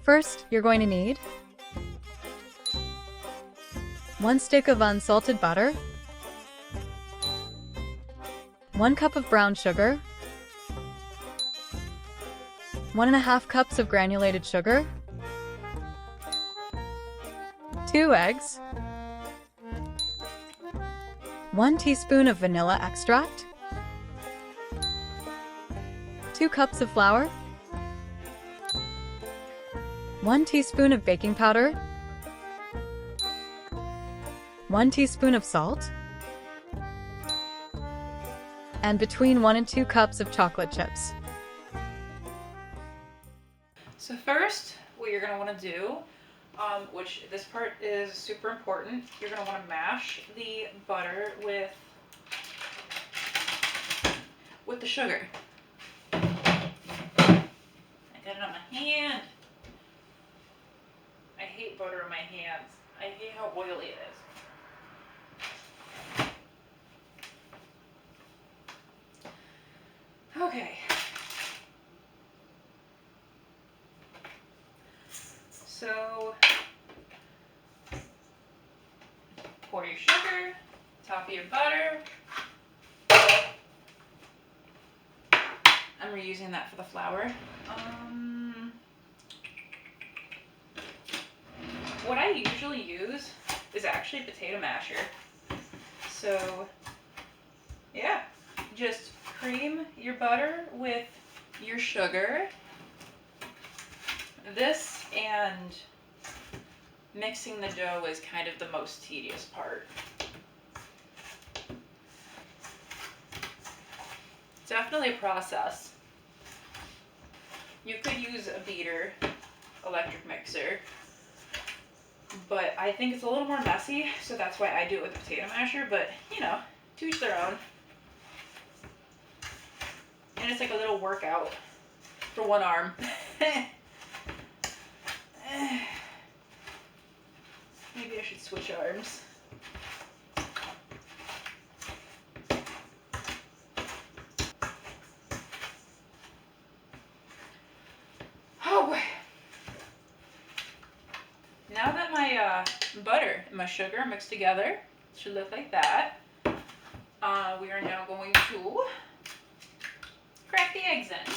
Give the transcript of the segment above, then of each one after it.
First, you're going to need 1 stick of unsalted butter, 1 cup of brown sugar, 1½ cups of granulated sugar, 2 eggs, 1 teaspoon of vanilla extract, 2 cups of flour, 1 teaspoon of baking powder, 1 teaspoon of salt, and between 1 and 2 cups of chocolate chips. So first, what you're going to want to do, which this part is super important, you're going to want to mash the butter with the sugar. I got it on my hand. I hate butter on my hands. I hate how oily it is. Okay. So, pour your sugar, top of your butter. I'm reusing that for the flour. What I usually use is actually a potato masher. So, yeah, just cream your butter with your sugar. This and mixing the dough is kind of the most tedious part. Definitely a process. You could use a beater, electric mixer, but I think it's a little more messy, so that's why I do it with a potato masher, but you know, to each their own. And it's like a little workout for one arm. Maybe I should switch arms. Oh boy. Now that my butter and my sugar are mixed together, it should look like that. We are now going to crack the eggs in.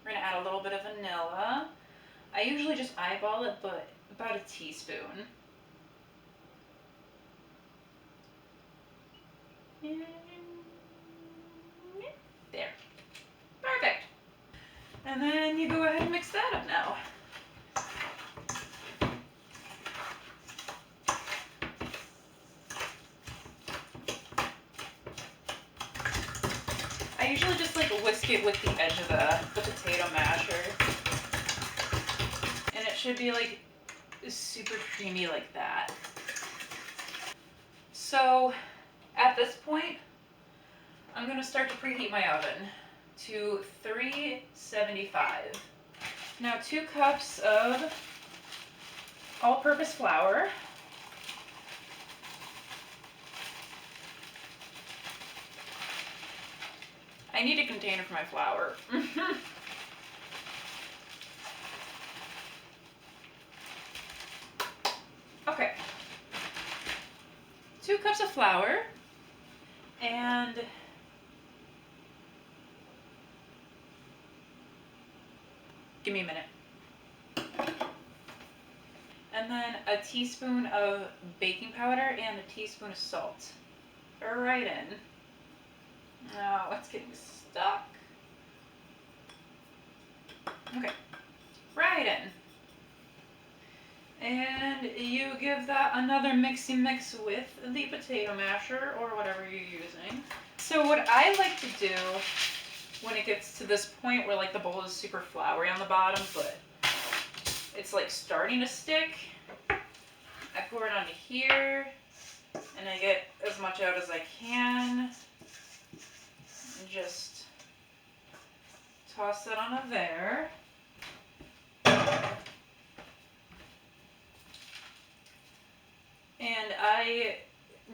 We're going to add a little bit of vanilla. I usually just eyeball it, but about a teaspoon. There. Perfect. And then you go ahead and mix that up now. I usually just like whisk it with the edge of the potato masher. And it should be like super creamy like that. So at this point, I'm going to start to preheat my oven to 375. Now 2 cups of all-purpose flour. I need a container for my flour. Okay. 2 cups of flour and give me a minute. And then a teaspoon of baking powder and a teaspoon of salt. Right in. Oh, it's getting stuck. Okay, right in. And you give that another mixy mix with the potato masher or whatever you're using. So what I like to do when it gets to this point where like the bowl is super floury on the bottom, but it's like starting to stick, I pour it onto here and I get as much out as I can. And just toss that onto there. And I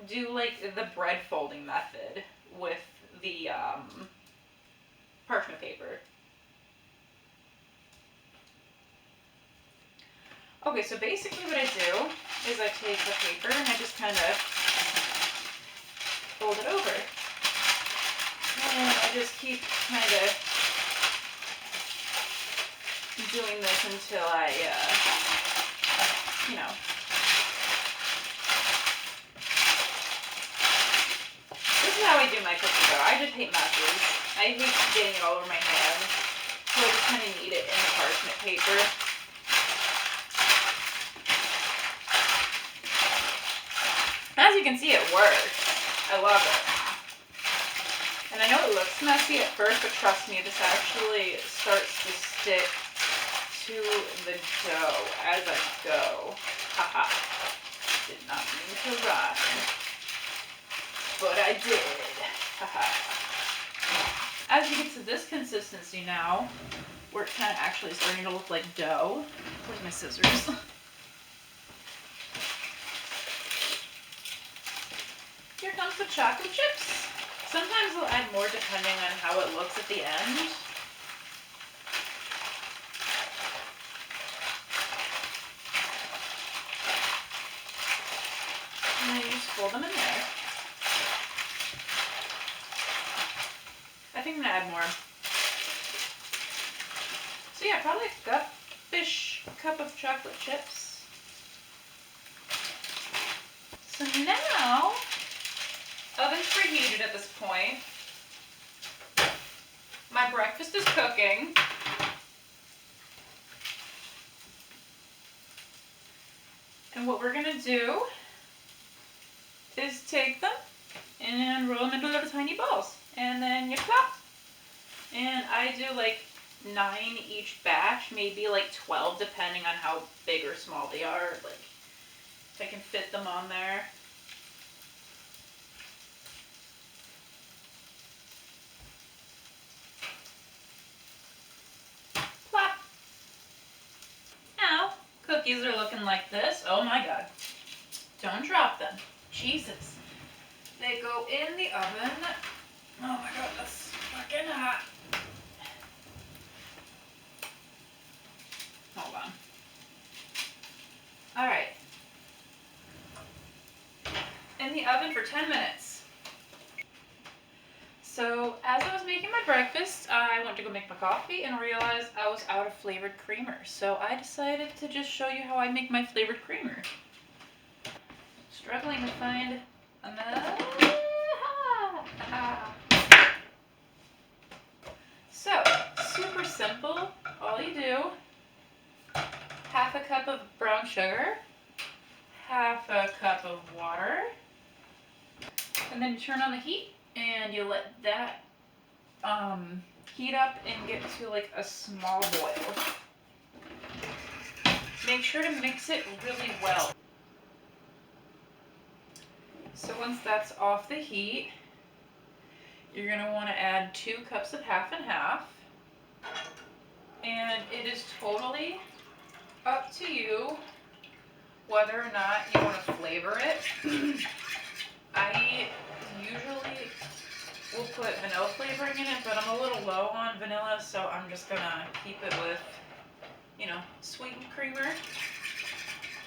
do like the bread folding method with the parchment paper. Okay, so basically what I do is I take the paper and I just kind of fold it over. And I just keep kind of doing this until I, you know. This is how I do my cookie dough. I just hate messes. I hate getting it all over my hands. So I just kind of knead it in the parchment paper. As you can see, it works. I love it. And I know it looks messy at first, but trust me, this actually starts to stick to the dough as I go. Haha. Did not mean to rhyme. But I did. Haha. As you get to this consistency now, where it's kind of actually starting to look like dough. Where's my scissors? Here comes the chocolate chips. Sometimes I'll add more depending on how it looks at the end. And I just fold them in there. I think I'm gonna add more. So yeah, probably a cup-ish cup of chocolate chips. So now, oven's preheated at this point. My breakfast is cooking. And what we're gonna do is take them and roll them into little tiny balls. And then you plop. And I do like 9 each batch, maybe like 12 depending on how big or small they are. Like if I can fit them on there. Plop. Now, cookies are looking like this. Oh my god. Don't drop them. Jesus. They go in the oven. Oh my god, that's fucking hot. Hold on. Alright. In the oven for 10 minutes. So, as I was making my breakfast, I went to go make my coffee and realized I was out of flavored creamer. So I decided to just show you how I make my flavored creamer. Struggling to find enough. So, super simple. All you do, half a cup of brown sugar, half a cup of water, and then you turn on the heat and you let that heat up and get to like a small boil. Make sure to mix it really well. So once that's off the heat, you're going to want to add 2 cups of half and half. And it is totally up to you whether or not you want to flavor it. I usually will put vanilla flavoring in it, but I'm a little low on vanilla, so I'm just going to keep it with, you know, sweetened creamer,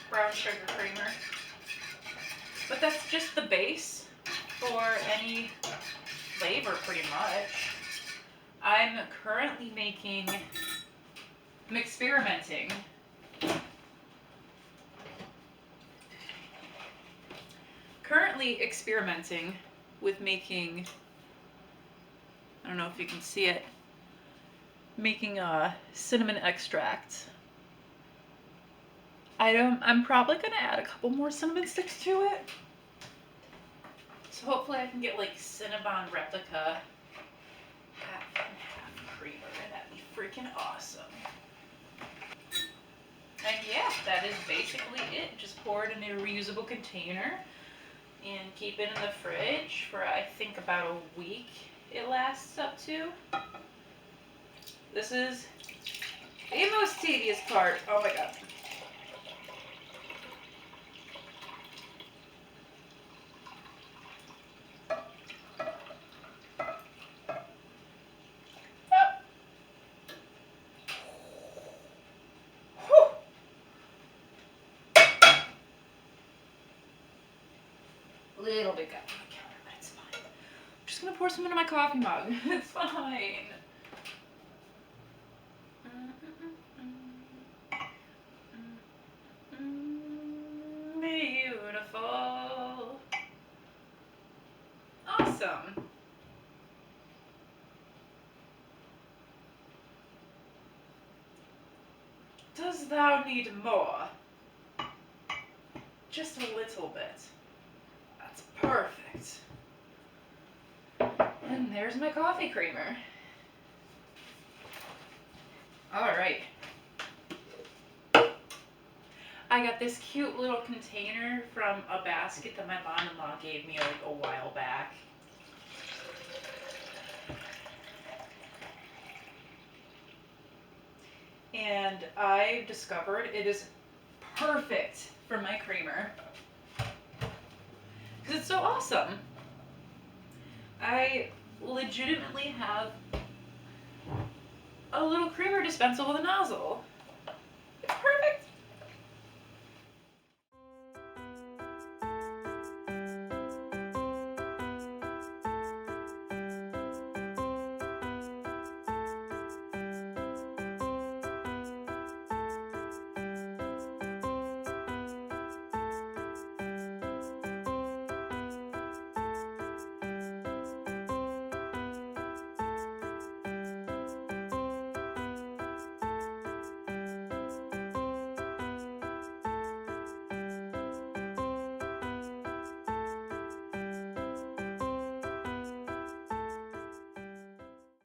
brown sugar creamer. But that's just the base for any flavor pretty much. I'm currently I'm experimenting with making, I don't know if you can see it, making a cinnamon extract. I'm probably gonna add a couple more cinnamon sticks to it. So hopefully I can get like Cinnabon replica half and half creamer, and that'd be freaking awesome. And yeah, that is basically it. Just pour it in a reusable container and keep it in the fridge for I think about a week it lasts up to. This is the most tedious part. Oh my god. little bit got on the counter, but it's fine. I'm just gonna pour some into my coffee mug. It's fine. Beautiful. Awesome. Does thou need more? Just a little bit. That's perfect. And there's my coffee creamer. Alright. I got this cute little container from a basket that my mom-in-law gave me like a while back. And I discovered it is perfect for my creamer. Because it's so awesome. I legitimately have a little creamer dispenser with a nozzle.